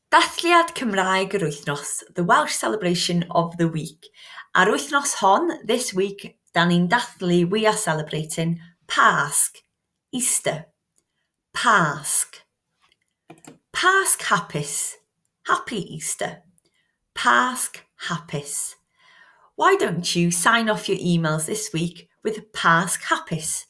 Dathliad Cymraeg yr wythnos, the Welsh celebration of the week. Ar wythnos hon, this week, da ni'n dathlu we are celebrating Pasg, Easter. Pasg. Pasg Hapus, Happy Easter. Pasg Hapus. Why don't you sign off your emails this week with Pasg Hapus?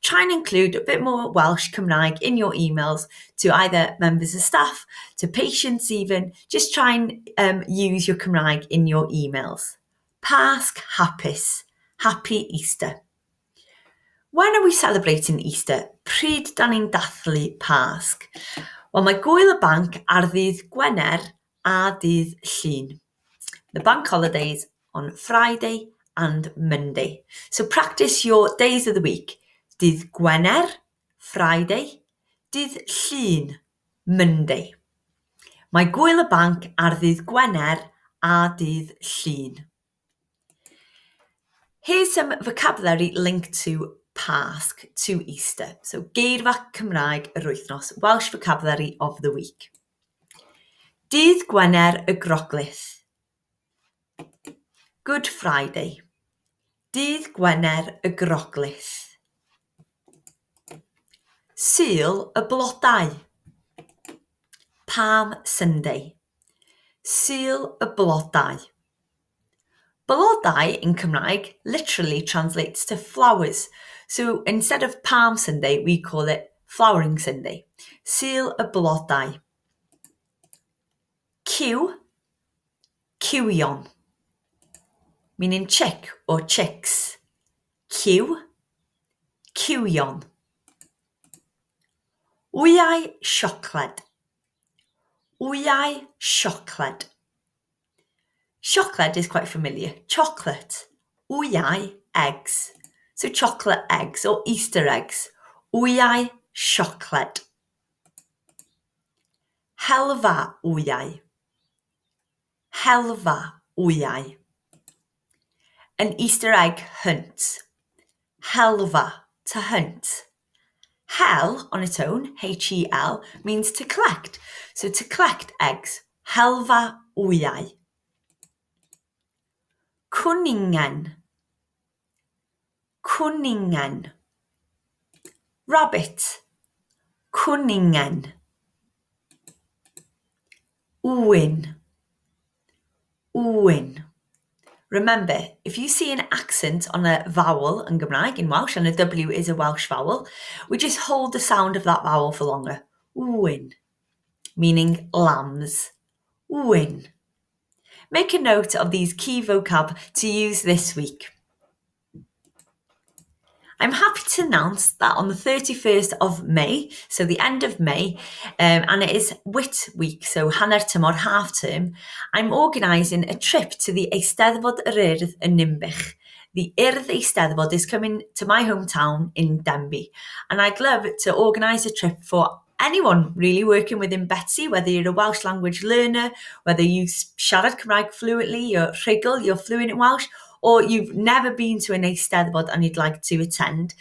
Try and include a bit more Welsh Cymraeg in your emails to either members of staff, to patients even. Just try and use your Cymraeg in your emails. Pasg Hapus, Happy Easter. When are we celebrating Easter? Pryd da ni'n dathlu Pasg? Wel, mae Gŵyl y Banc ar ddydd Gwener a dydd Llun. The bank holidays on Friday and Monday. So practice your days of the week. Dydd Gwener, Friday. Dydd Llun, Monday. Mae Gŵyl y Banc ar ddydd Gwener a dydd Llun. Here's some vocabulary linked to Pasg, to Easter. So geirfa Cymraeg yr wythnos, Welsh vocabulary of the week. Dydd Gwener y Groglith. Good Friday. Dydd Gwener y Groglith. Sul y Blodau. Palm Sunday. Sul y Blodau. Blodau in Cymraeg literally translates to flowers. So instead of Palm Sunday, we call it Flowering Sunday. Sul y Blodau. Cyw, Cywion, meaning chick or chicks. Cyw, Cywion. Wyau, siocled. Wyau, siocled. Siocled is quite familiar. Chocolate. Wyau, eggs. So chocolate eggs or Easter eggs. Wyau, siocled. Helfa, wyau. Helfa, wyau. An Easter egg hunt. Helfa, to hunt. Hel, on its own, H-E-L, means to collect. So to collect eggs. Helfa, wyau. Cwningen. Cwningen. Rabbit. Cwningen. Wyn. Wyn. Remember, if you see an accent on a vowel in Gymraeg, in Welsh, and a W is a Welsh vowel, we just hold the sound of that vowel for longer. Wyn, meaning lambs. Wyn. Make a note of these key vocab to use this week. I'm happy to announce that on the 31st of May, so the end of May, and it is Wit Week, so hanner tymor, half term, I'm organising a trip to the Eisteddfod yr Urdd yn Ninbych. The Urdd Eisteddfod is coming to my hometown in Denbigh, and I'd love to organise a trip for anyone really working within Betsy, whether you're a Welsh language learner, whether you siarad Cymraeg fluently, you're rhugl, you're fluent in Welsh, or you've never been to an Eisteddfod and you'd like to attend.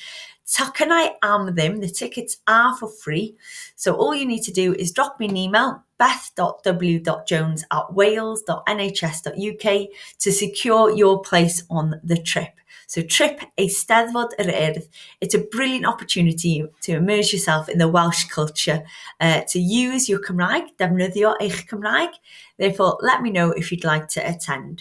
Tocynnau am ddim, the tickets are for free. So all you need to do is drop me an email, beth.w.jones@wales.nhs.uk to secure your place on the trip. So trip Eisteddfod yr Urdd. It's a brilliant opportunity to immerse yourself in the Welsh culture, to use your Cymraeg, defnyddio eich Cymraeg. Therefore, let me know if you'd like to attend.